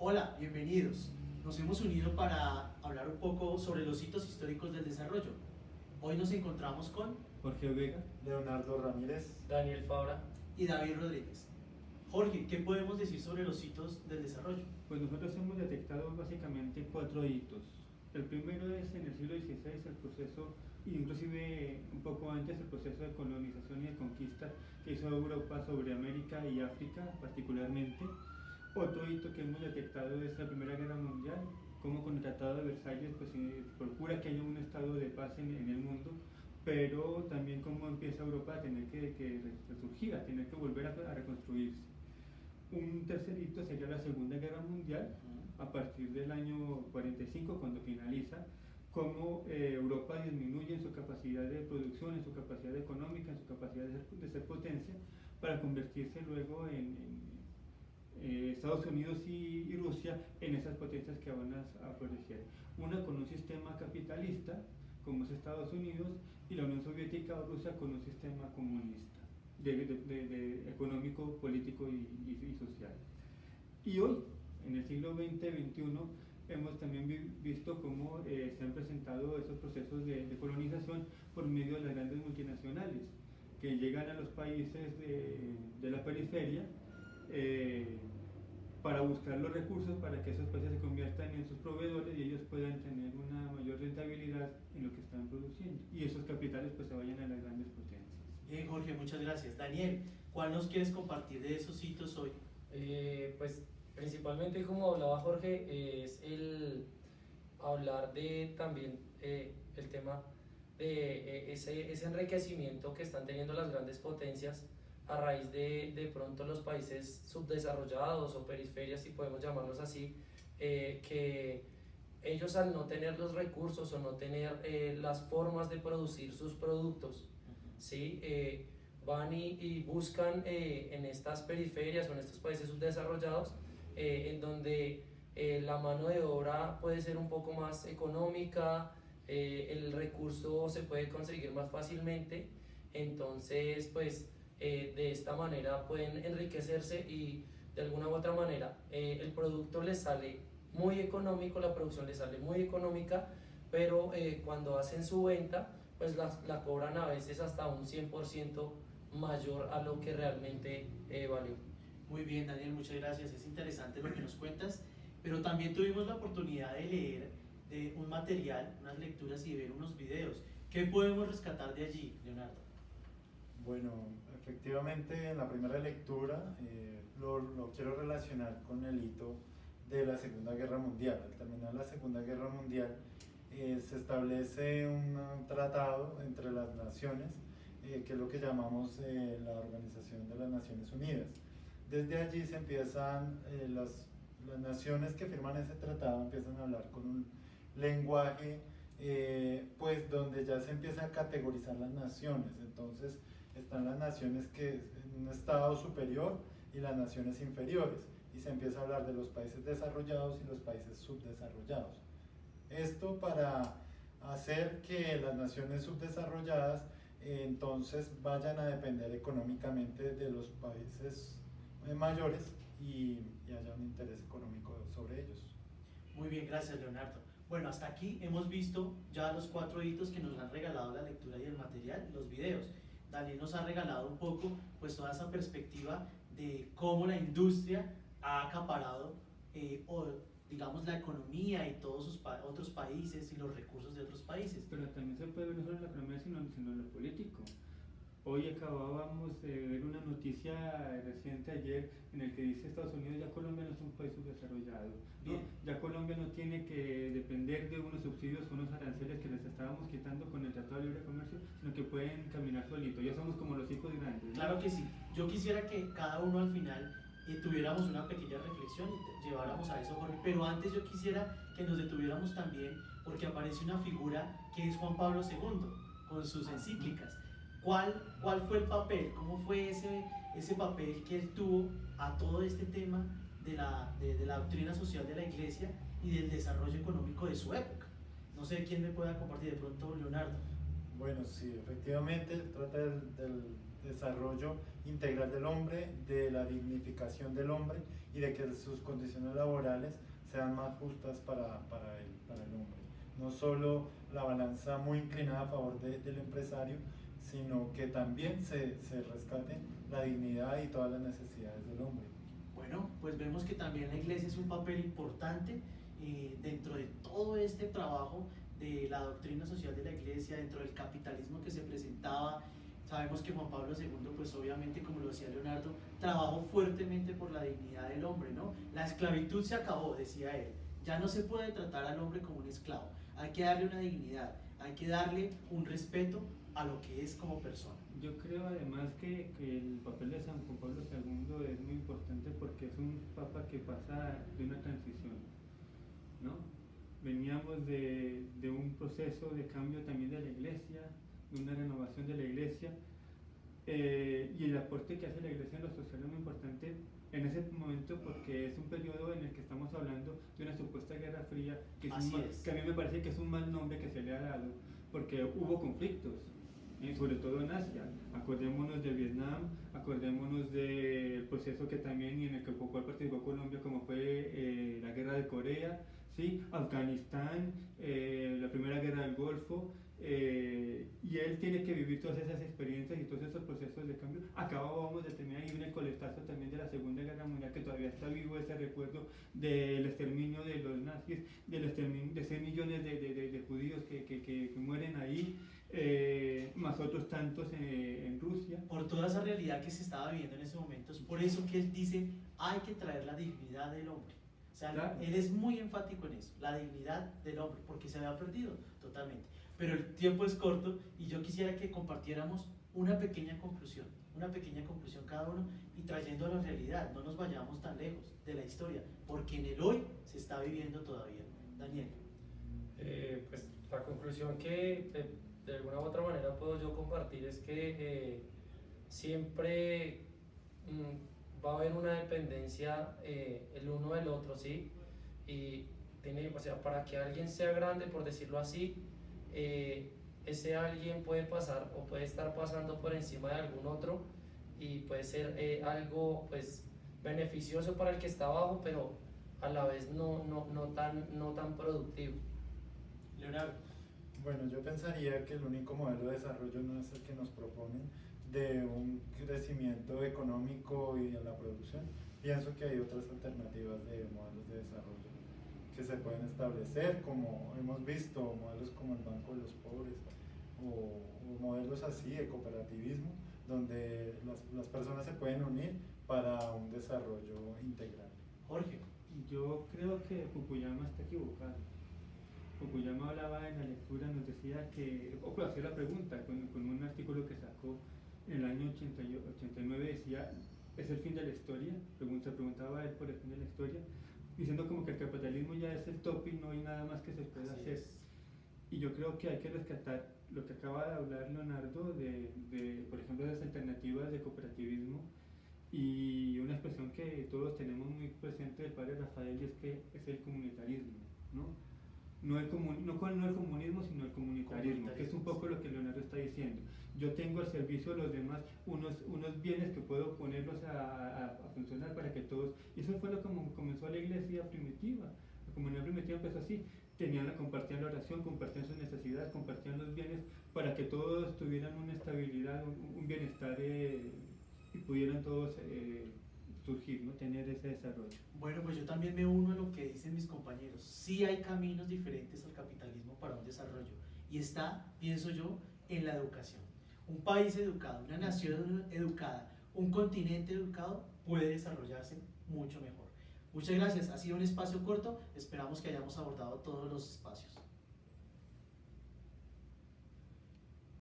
Hola, bienvenidos. Nos hemos unido para hablar un poco sobre los hitos históricos del desarrollo. Hoy nos encontramos con Jorge Vega. Leonardo Ramírez. Daniel Fabra. y David Rodríguez. Jorge, ¿qué podemos decir sobre los hitos del desarrollo? Pues nosotros hemos detectado básicamente 4 hitos. El primero es en el siglo XVI el proceso, inclusive un poco antes, el proceso de colonización y de conquista que hizo Europa sobre América y África particularmente. Otro hito que hemos detectado es la Primera Guerra Mundial, como con el Tratado de Versalles pues, procura que haya un estado de paz en el mundo, pero también cómo empieza Europa a tener que resurgir, a tener que volver a reconstruirse. Un tercer hito sería la Segunda Guerra Mundial, a partir del año 45, cuando finaliza, cómo Europa disminuye en su capacidad de producción, en su capacidad económica, en su capacidad de ser potencia, para convertirse luego en Estados Unidos y Rusia en esas potencias que van a florecer. Una con un sistema capitalista, como es Estados Unidos, y la Unión Soviética o Rusia con un sistema comunista, económico, político y social. Y hoy, en el siglo XX-XXI, hemos también visto cómo se han presentado esos procesos de colonización por medio de las grandes multinacionales, que llegan a los países de la periferia para buscar los recursos para que esos países se conviertan en sus proveedores y ellos puedan tener una mayor rentabilidad en lo que están produciendo, y esos capitales pues se vayan a las grandes potencias. Bien, Jorge, muchas gracias. Daniel, ¿cuál nos quieres compartir de esos hitos hoy? Pues principalmente, como hablaba Jorge, es el hablar de también el tema de ese enriquecimiento que están teniendo las grandes potencias a raíz de pronto los países subdesarrollados o periferias, si podemos llamarlos así, que ellos, al no tener los recursos o no tener las formas de producir sus productos, ¿sí? Van y buscan en estas periferias o en estos países subdesarrollados, en donde la mano de obra puede ser un poco más económica, el recurso se puede conseguir más fácilmente. Entonces pues de esta manera pueden enriquecerse y de alguna u otra manera el producto les sale muy económico, la producción les sale muy económica, pero cuando hacen su venta pues la cobran a veces hasta un 100% mayor a lo que realmente valió. Muy bien, Daniel, muchas gracias. Es interesante lo que nos cuentas, pero también tuvimos la oportunidad de leer de un material, unas lecturas y ver unos videos. ¿Qué podemos rescatar de allí, Leonardo? Bueno, efectivamente en la primera lectura lo quiero relacionar con el hito de la Segunda Guerra Mundial. Al terminar la Segunda Guerra Mundial se establece un tratado entre las naciones, que es lo que llamamos la Organización de las Naciones Unidas. Desde allí se empiezan, las naciones que firman ese tratado empiezan a hablar con un lenguaje pues donde ya se empieza a categorizar las naciones. Entonces están las naciones que en un estado superior y las naciones inferiores, y se empieza a hablar de los países desarrollados y los países subdesarrollados. Esto para hacer que las naciones subdesarrolladas entonces vayan a depender económicamente de los países mayores y haya un interés económico sobre ellos. Muy bien, gracias, Leonardo. Bueno, hasta aquí hemos visto ya los 4 hitos que nos han regalado la lectura y el material, los videos. Daniel nos ha regalado un poco pues toda esa perspectiva de cómo la industria ha acaparado digamos la economía y todos sus otros países y los recursos de otros países. Pero también se puede ver no solo en la economía, sino en lo político. Hoy acabábamos de ver una noticia reciente ayer en el que dice Estados Unidos: ya Colombia no es un país subdesarrollado, ¿no? Ya Colombia no tiene que depender de unos subsidios o unos aranceles que les estábamos quitando con el Tratado de Libre Comercio, sino que pueden caminar solito, ya somos como los hijos grandes, ¿no? Claro que sí. Yo quisiera que cada uno al final tuviéramos una pequeña reflexión y lleváramos a eso, Jorge, pero antes yo quisiera que nos detuviéramos también porque aparece una figura que es Juan Pablo II con sus encíclicas. ¿Cuál fue el papel? ¿Cómo fue ese papel que él tuvo a todo este tema de la doctrina social de la Iglesia y del desarrollo económico de su época? No sé quién me pueda compartir, de pronto Leonardo. Bueno, sí, efectivamente trata del desarrollo integral del hombre, de la dignificación del hombre y de que sus condiciones laborales sean más justas para el hombre. No solo la balanza muy inclinada a favor del empresario, sino que también se rescate la dignidad y todas las necesidades del hombre. Bueno, pues vemos que también la iglesia es un papel importante dentro de todo este trabajo de la doctrina social de la iglesia, dentro del capitalismo que se presentaba. Sabemos que Juan Pablo II, pues obviamente, como lo decía Leonardo, trabajó fuertemente por la dignidad del hombre, ¿no? La esclavitud se acabó, decía él. Ya no se puede tratar al hombre como un esclavo. Hay que darle una dignidad, hay que darle un respeto a lo que es como persona. Yo creo además que el papel de San Juan Pablo II es muy importante porque es un papa que pasa de una transición, ¿no? Veníamos de un proceso de cambio también de la iglesia, de una renovación de la iglesia, y el aporte que hace la iglesia en lo social es muy importante en ese momento porque es un periodo en el que estamos hablando de una supuesta guerra fría, que a mí me parece que es un mal nombre que se le ha dado, porque hubo conflictos, sobre todo en Asia. Acordémonos de Vietnam, acordémonos del proceso que también y en el que poco participó Colombia, como fue la guerra de Corea, ¿sí? Afganistán, la primera guerra del Golfo, y él tiene que vivir todas esas experiencias y todos esos procesos de cambio. Acabábamos de terminar y viene el coletazo también de la Segunda Guerra Mundial, que todavía está vivo ese recuerdo del exterminio de los nazis, del exterminio de 6 millones de judíos que mueren ahí, más otros tantos en Rusia. Por toda esa realidad que se estaba viviendo en ese momento, es por eso que él dice, hay que traer la dignidad del hombre. O sea, claro, él es muy enfático en eso, la dignidad del hombre, porque se había perdido totalmente. Pero el tiempo es corto y yo quisiera que compartiéramos una pequeña conclusión cada uno y trayendo a la realidad, no nos vayamos tan lejos de la historia, porque en el hoy se está viviendo todavía. Daniel. Pues la conclusión que de alguna u otra manera puedo yo compartir es que siempre va a haber una dependencia el uno del otro, ¿sí? Y tiene, o sea, para que alguien sea grande, por decirlo así, ese alguien puede pasar o puede estar pasando por encima de algún otro y puede ser algo pues beneficioso para el que está abajo, pero a la vez no tan productivo. Leonardo. Bueno, yo pensaría que el único modelo de desarrollo no es el que nos proponen de un crecimiento económico y en la producción. Pienso que hay otras alternativas de modelos de desarrollo que se pueden establecer, como hemos visto, modelos como el Banco de los Pobres o modelos así de cooperativismo, donde las personas se pueden unir para un desarrollo integral. Jorge. Yo creo que Fukuyama está equivocado. Fukuyama hablaba en la lectura, nos decía que, o hacía la pregunta con un artículo que sacó en el año 89, decía, ¿es el fin de la historia? Se preguntaba él por el fin de la historia, diciendo como que el capitalismo ya es el tope y no hay nada más que se pueda hacer. Y yo creo que hay que rescatar lo que acaba de hablar Leonardo por ejemplo, de las alternativas de cooperativismo y una expresión que todos tenemos muy presente del padre Rafael, y es que es el comunitarismo, ¿no? No el comunismo, sino el comunitarismo, que es un poco lo que Leonardo está diciendo. Yo tengo al servicio de los demás unos bienes que puedo ponerlos a funcionar para que todos... Y eso fue lo que comenzó la iglesia primitiva. La comunidad primitiva empezó así. Compartían la oración, compartían sus necesidades, compartían los bienes para que todos tuvieran una estabilidad, un bienestar y pudieran todos surgir, ¿no? Tener ese desarrollo. Bueno, pues yo también me uno a lo que dicen mis compañeros. Sí hay caminos diferentes al capitalismo para un desarrollo y está, pienso yo, en la educación. Un país educado, una nación educada, un continente educado puede desarrollarse mucho mejor. Muchas gracias, ha sido un espacio corto, esperamos que hayamos abordado todos los espacios.